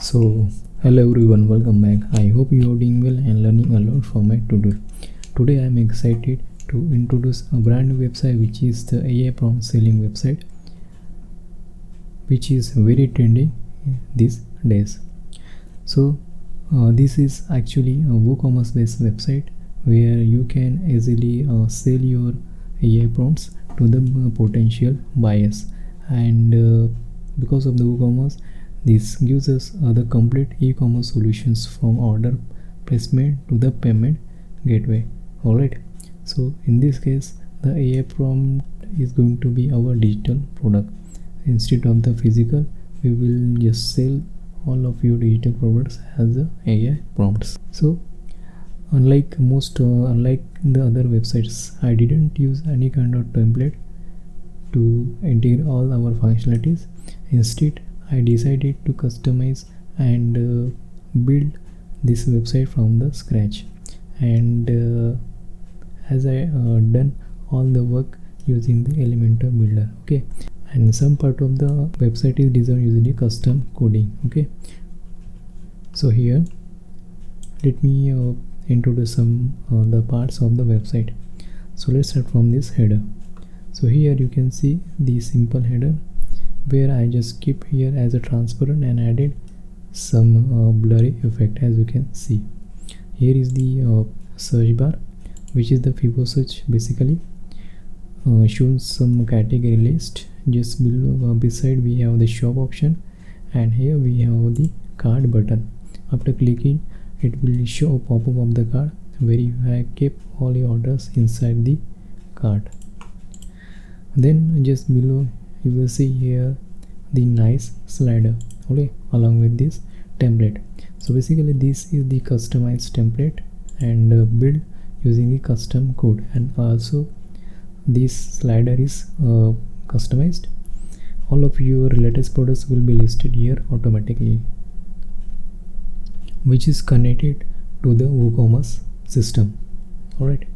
So hello everyone, welcome back. I hope you are doing well and learning a lot from my tutorial. Today I am excited to introduce a brand new website, which is the AI prompt selling website, which is very trendy these days. So this is actually a Woocommerce based website where you can easily sell your AI prompts to the potential buyers, and because of the Woocommerce, this gives us the complete e-commerce solutions from order placement to the payment gateway. Alright, so in this case the AI prompt is going to be our digital product. Instead of the physical, we will just sell all of your digital products as the AI prompts. So unlike the other websites, I didn't use any kind of template to integrate all our functionalities. Instead, I decided to customize and build this website from the scratch, and as I done all the work using the Elementor builder. Okay, and some part of the website is designed using the custom coding. Okay, so here let me introduce some the parts of the website. So let's start from this header. So here you can see the simple header where I just keep here as a transparent and added some blurry effect. As you can see, here is the search bar, which is the FIFO search. Basically shows some category list. Just below beside we have the shop option, and here we have the cart button. After clicking, it will show a pop-up of the cart where you have kept all your orders inside the cart. Then just below you will see here the nice slider, okay, along with this template. So basically this is the customized template and built using the custom code, and also this slider is customized. All of your latest products will be listed here automatically, which is connected to the Woocommerce system. Alright,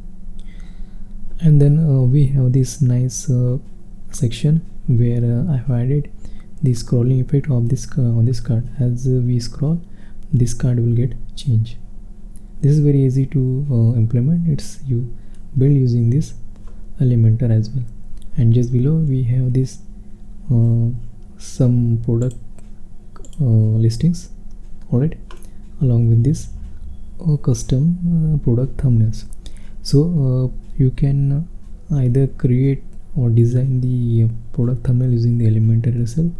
and then we have this nice section where I have added the scrolling effect of this on this card. As we scroll, this card will get changed. This is very easy to implement. It's you build using this Elementor as well. And just below we have this some product listings. Alright, along with this custom product thumbnails. So you can either create or design the product thumbnail using the Elementor itself,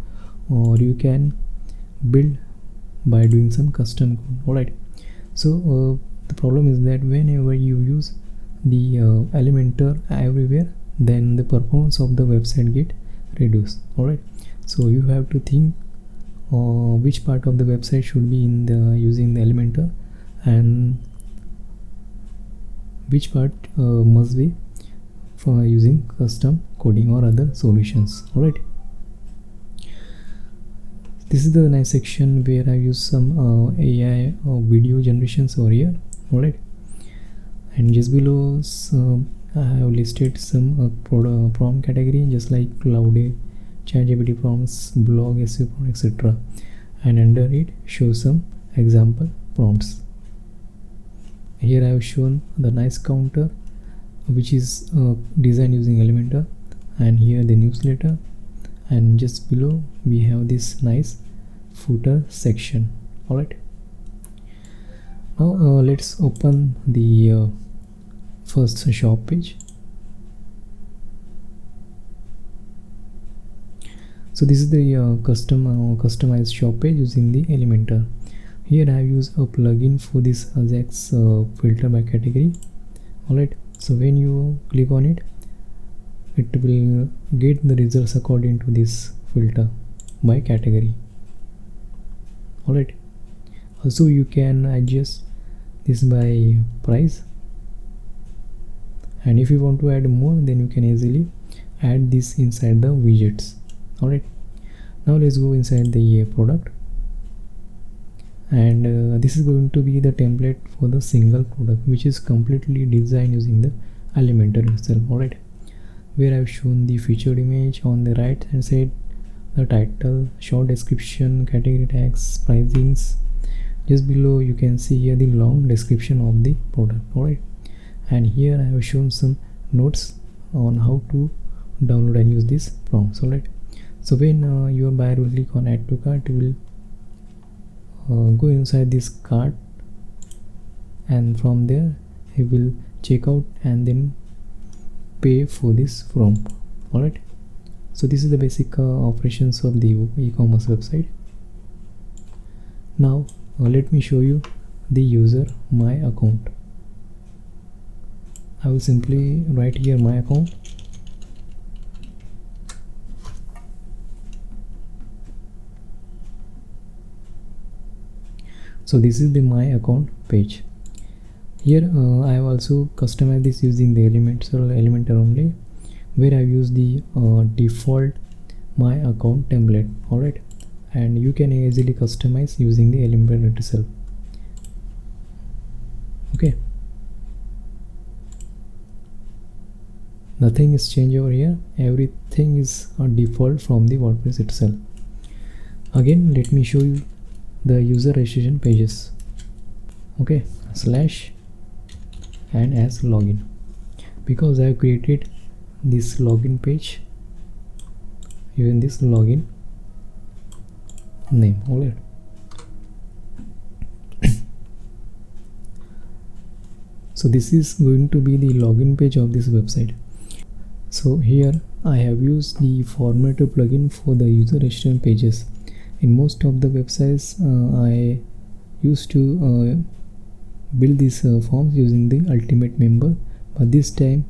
or you can build by doing some custom code. Alright, so the problem is that whenever you use the Elementor everywhere, then the performance of the website get reduced. Alright, so you have to think which part of the website should be in the using the Elementor, and which part must be for using custom coding or other solutions. Alright, this is the nice section where I use some AI video generations over here. Alright, and just below I have listed some prompt category, just like Cloud, ChatGPT prompts, blog, SEO prompts, etc. And under it show some example prompts. Here I have shown the nice counter, which is designed using Elementor, and here the newsletter, and just below we have this nice footer section. Alright, now let's open the first shop page. So this is the customized shop page using the Elementor. Here I have used a plugin for this Ajax filter by category. Alright, so when you click on it, it will get the results according to this filter by category. Alright, also you can adjust this by price, and if you want to add more, then you can easily add this inside the widgets. Alright, now let's go inside the product, and this is going to be the template for the single product, which is completely designed using the Elementor itself. Alright, where I've shown the featured image on the right hand side the title, short description, category tags, pricings. Just below you can see here the long description of the product. Alright, and here I have shown some notes on how to download and use these prompts. Alright, so when your buyer will click on add to cart, you will go inside this cart, and from there he will check out and then pay for this prompt. Alright, so this is the basic operations of the e-commerce website. Now let me show you the user my account. I will simply write here my account. So this is the my account page. Here I have also customized this using the elementor only, where I use the default my account template. Alright, and you can easily customize using the elementor itself. Okay, nothing is changed over here, everything is a default from the WordPress itself. Again, let me show you the user registration pages. Okay, slash and as login, because I have created this login page using this login name. Alright, so this is going to be the login page of this website. So here I have used the formatter plugin for the user registration pages. In most of the websites I used to build these forms using the ultimate member, but this time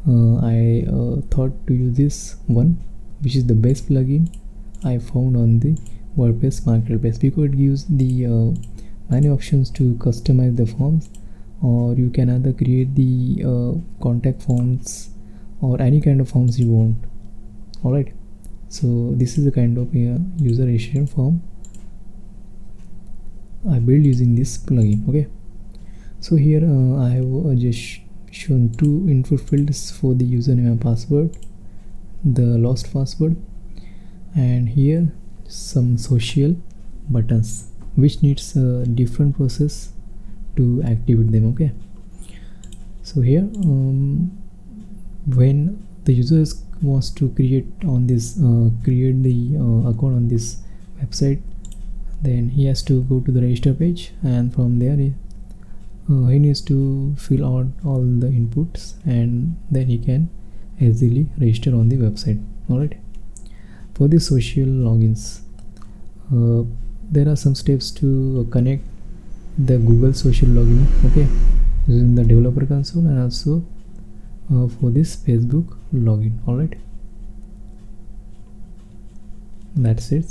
I thought to use this one, which is the best plugin I found on the WordPress marketplace, because it gives the many options to customize the forms, or you can either create the contact forms or any kind of forms you want. Alright, so this is a kind of user registration form I built using this plugin. Okay, so here I have just shown two input fields for the username and password, the lost password, and here some social buttons which needs a different process to activate them. Okay, so here when the user wants to create on this create the account on this website, then he has to go to the register page, and from there he needs to fill out all the inputs, and then he can easily register on the website. Alright, for the social logins, there are some steps to connect the Google social login, okay, using the developer console, and also for this Facebook login. Alright, that's it.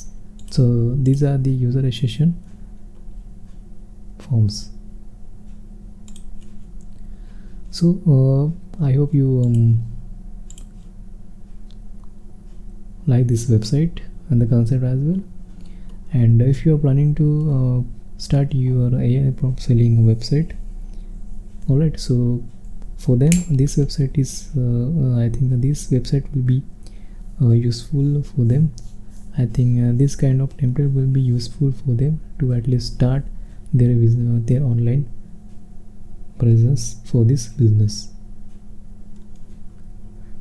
So these are the user registration forms. So I hope you like this website and the concept as well, and if you are planning to start your AI prompt selling website, alright, so for them this website is I think this website will be useful for them. I think this kind of template will be useful for them to at least start their online presence for this business.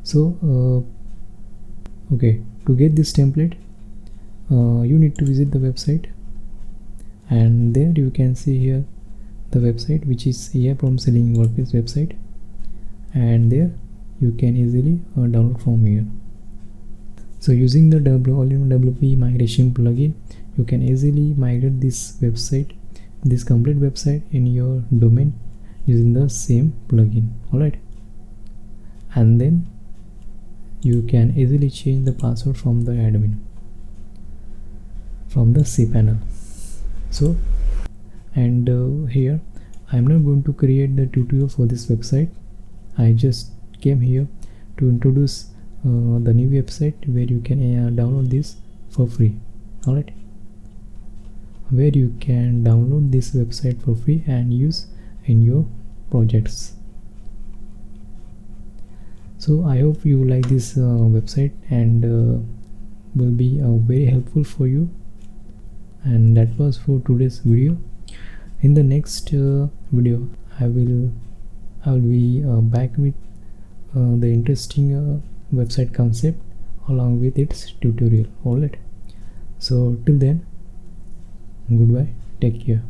So okay, to get this template you need to visit the website, and there you can see here the website, which is AI prompt selling WordPress website, and there you can easily download from here. So using the WP migration plugin, you can easily migrate this website, this complete website in your domain using the same plugin. Alright, and then you can easily change the password from the admin from the cPanel. So, and here I am not going to create the tutorial for this website. I just came here to introduce the new website where you can download this for free. Alright, where you can download this website for free and use in your projects. So I hope you like this website, and will be very helpful for you. And that was for today's video. In the next video I will be back with the interesting website concept along with its tutorial. Alright, so till then, goodbye, take care.